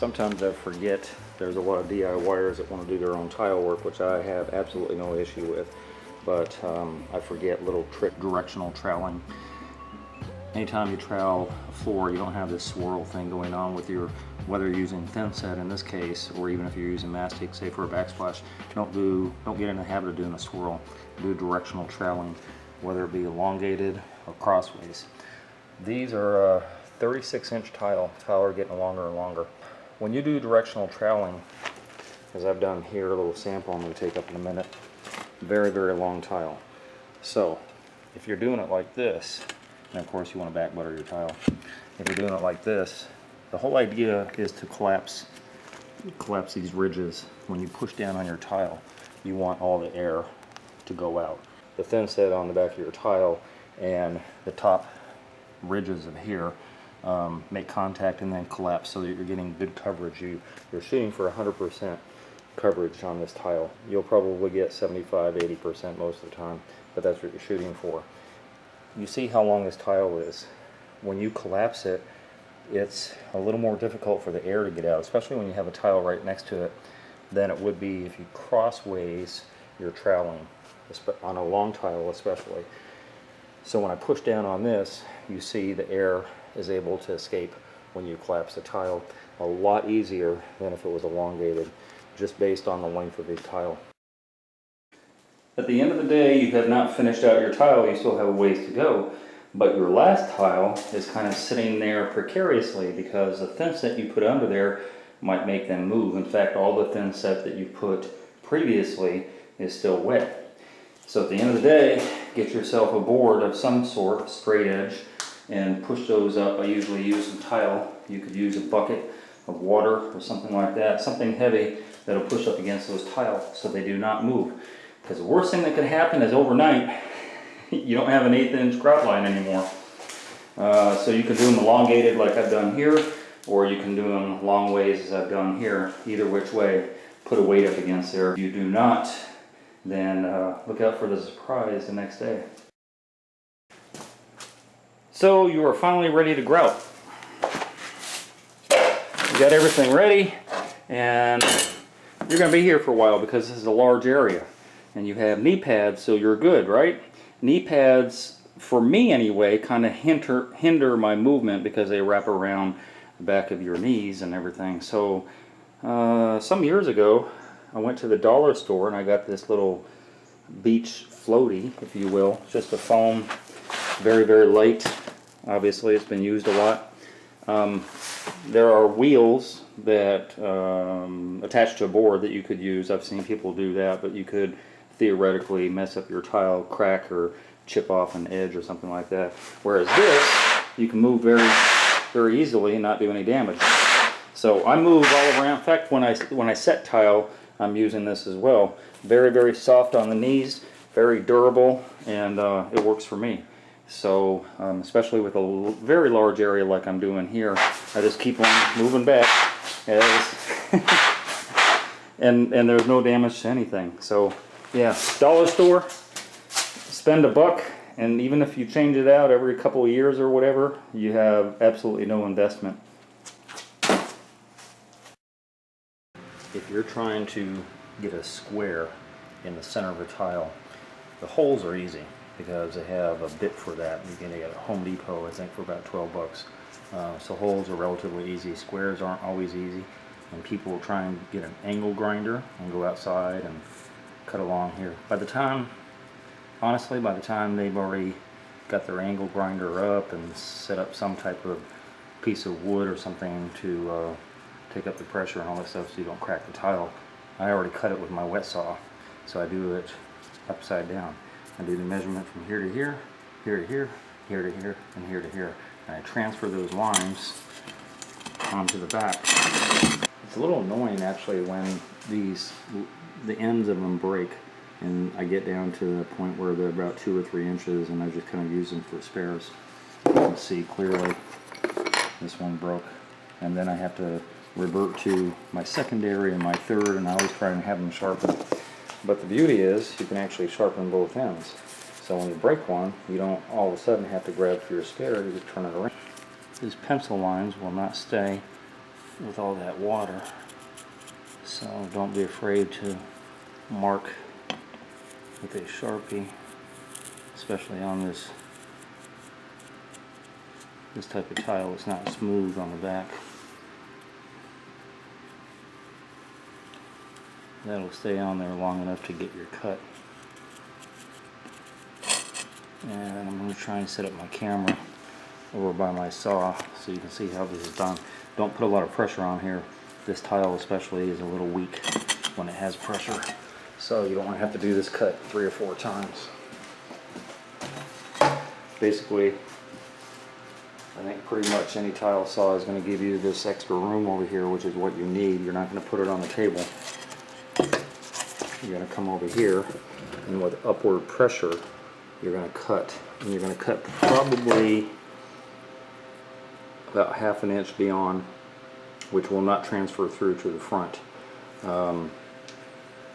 Sometimes I forget there's a lot of DIYers that want to do their own tile work, which I have absolutely no issue with, but I forget little trick directional troweling. Anytime you trowel a floor, you don't have this swirl thing going on with your, whether you're using thinset in this case, or even if you're using mastic, say for a backsplash, don't get in the habit of doing a swirl. Do directional troweling, whether it be elongated or crossways. These are 36-inch tile. Tile are getting longer and longer. When you do directional troweling, as I've done here, a little sample I'm going to take up in a minute, very, very long tile. So if you're doing it like this, and of course you want to back butter your tile. If you're doing it like this, the whole idea is to collapse these ridges. When you push down on your tile, you want all the air to go out. The thinset on the back of your tile and the top ridges of here make contact and then collapse so that you're getting good coverage. You're shooting for 100% coverage on this tile. You'll probably get 75–80% most of the time, but that's what you're shooting for. You see how long this tile is. When you collapse it, it's a little more difficult for the air to get out, especially when you have a tile right next to it, than it would be if you crossways your troweling, on a long tile especially. So when I push down on this, you see the air is able to escape when you collapse the tile a lot easier than if it was elongated, just based on the length of the tile. At the end of the day, you have not finished out your tile. You still have a ways to go, but your last tile is kind of sitting there precariously because the thinset you put under there might make them move. In fact, all the thinset that you put previously is still wet. So at the end of the day, get yourself a board of some sort, straight edge, and push those up. I usually use some tile. You could use a bucket of water or something like that, something heavy that'll push up against those tiles so they do not move. Because the worst thing that could happen is overnight, you don't have an 1/8-inch grout line anymore. So you can do them elongated like I've done here, or you can do them long ways as I've done here. Either which way, put a weight up against there. If you do not, then look out for the surprise the next day. So you are finally ready to grout. You got everything ready, and you're going to be here for a while because this is a large area. And you have knee pads, so you're good, right? Knee pads, for me anyway, kind of hinder my movement because they wrap around the back of your knees and everything. So some years ago, I went to the dollar store and I got this little beach floaty, if you will. It's just a foam, very, very light. Obviously, it's been used a lot. There are wheels that attach to a board that you could use. I've seen people do that, but you could theoretically mess up your tile, crack or chip off an edge or something like that. Whereas this, you can move very, very easily and not do any damage. So I move all around. In fact, when I set tile, I'm using this as well. Very, very soft on the knees, very durable, and it works for me. So especially with a very large area like I'm doing here, I just keep on moving back and there's no damage to anything. So yeah, dollar store, spend $1, and even if you change it out every couple of years or whatever, you have absolutely no investment. If you're trying to get a square in the center of a tile, the holes are easy because they have a bit for that. You can get at Home Depot, I think, for about $12. So holes are relatively easy. Squares aren't always easy, and people will try and get an angle grinder and go outside and cut along here. Honestly, by the time they've already got their angle grinder up and set up some type of piece of wood or something to take up the pressure and all that stuff so you don't crack the tile, I already cut it with my wet saw. So I do it upside down. I do the measurement from here to here, here to here, here to here, and here to here. And I transfer those lines onto the back. It's a little annoying actually when the ends of them break and I get down to the point where they're about 2 or 3 inches and I just kind of use them for spares. You can see clearly this one broke, and then I have to revert to my secondary and my third, and I always try and have them sharpened. But the beauty is you can actually sharpen both ends. So when you break one, you don't all of a sudden have to grab for your spare, you just turn it around. These pencil lines will not stay with all that water. So don't be afraid to mark with a Sharpie, especially on this type of tile. It's not smooth on the back. That'll stay on there long enough to get your cut. And I'm going to try and set up my camera over by my saw so you can see how this is done. Don't put a lot of pressure on here. This tile especially is a little weak when it has pressure, so you don't want to have to do this cut 3 or 4 times. Basically, I think pretty much any tile saw is going to give you this extra room over here, which is what you need. You're not going to put it on the table. You're going to come over here, and with upward pressure you're going to cut, and you're going to cut probably about 1/2 inch beyond, which will not transfer through to the front. And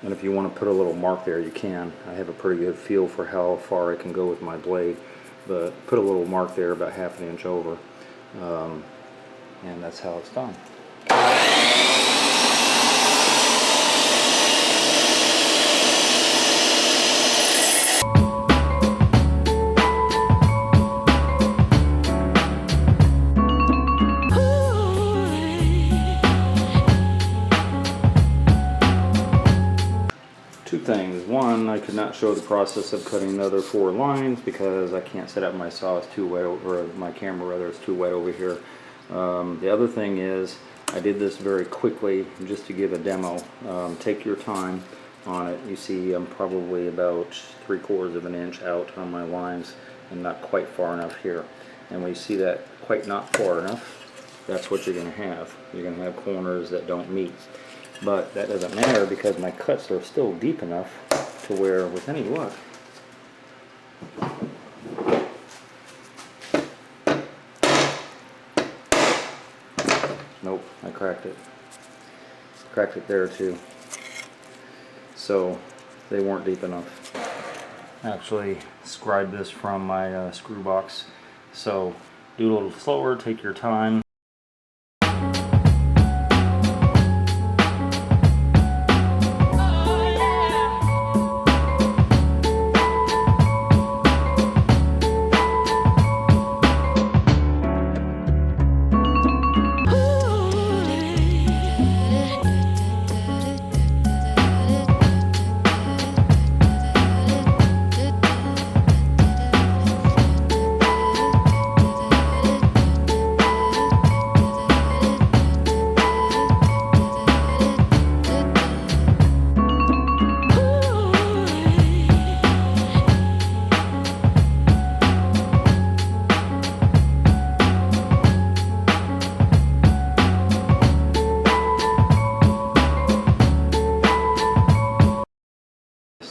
if you want to put a little mark there, you can. I have a pretty good feel for how far I can go with my blade, but put a little mark there about 1/2 inch over, and that's how it's done. Two things. One, I could not show the process of cutting the other 4 lines because I can't set up my saw. It's too wet, or my camera rather, it's too wet over here. The other thing is, I did this very quickly just to give a demo. Take your time on it. You see I'm probably about 3/4 of an inch out on my lines and not quite far enough here. And when you see that quite not far enough, that's what you're going to have. You're going to have corners that don't meet. But that doesn't matter because my cuts are still deep enough to where, with any luck, nope, I cracked it. Cracked it there too. So they weren't deep enough. I actually scribed this from my screw box. So do a little slower, take your time.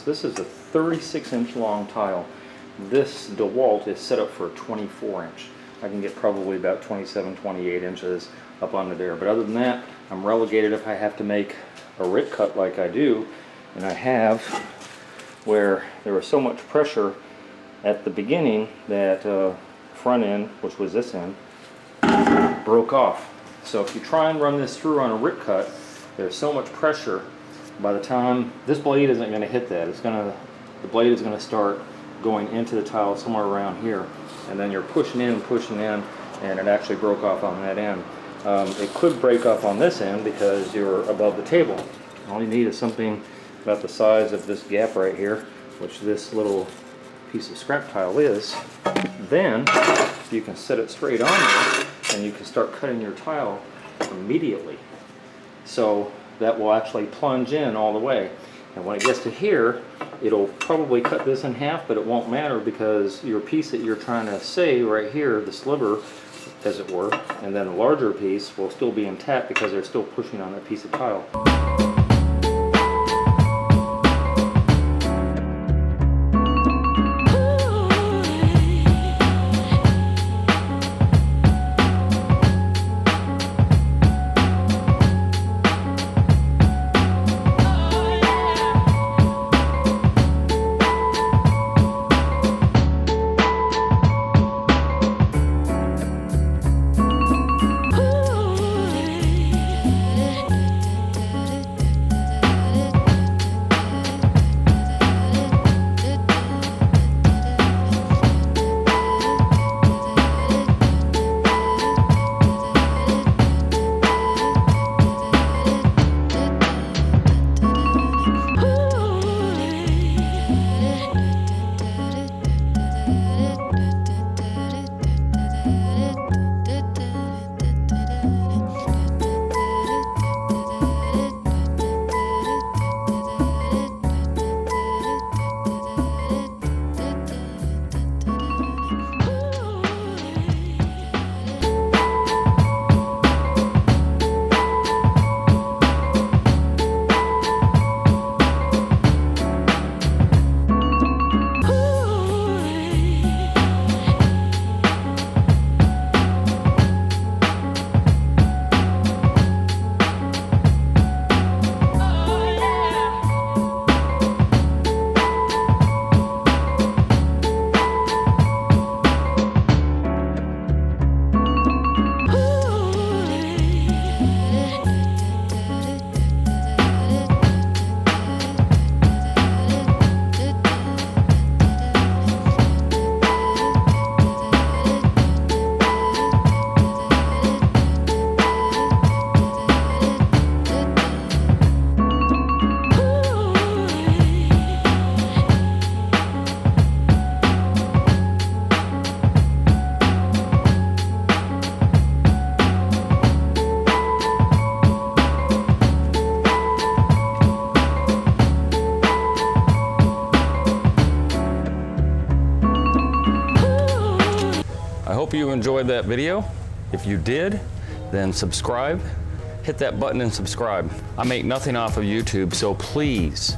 This is a 36-inch long tile. This DeWalt is set up for a 24-inch. I can get probably about 27, 28 inches up under there. But other than that, I'm relegated if I have to make a rick cut like I do, and I have, where there was so much pressure at the beginning that front end, which was this end, broke off. So if you try and run this through on a rick cut, there's so much pressure. By the time this blade isn't going to hit that, the blade is going to start going into the tile somewhere around here, and then you're pushing in, and it actually broke off on that end. It could break off on this end because you're above the table. All you need is something about the size of this gap right here, which this little piece of scrap tile is. Then you can set it straight on there, and you can start cutting your tile immediately. So that will actually plunge in all the way. And when it gets to here, it'll probably cut this in half, but it won't matter because your piece that you're trying to save right here, the sliver, as it were, and then the larger piece will still be intact because they're still pushing on that piece of tile. you enjoyed that video. If you did, then subscribe. Hit that button and subscribe. I make nothing off of YouTube, so please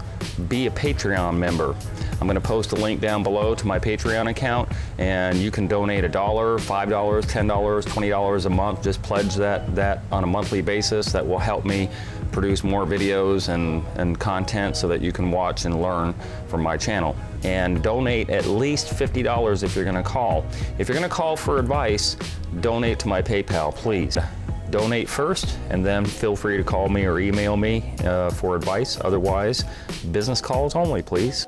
be a Patreon member. I'm going to post a link down below to my Patreon account, and you can donate $1, $5, $10, $20 a month. Just pledge that on a monthly basis. That will help me produce more videos and content so that you can watch and learn from my channel. And donate at least $50 if you're going to call. If you're going to call for advice, donate to my PayPal, please. Donate first, and then feel free to call me or email me for advice. Otherwise, business calls only, please.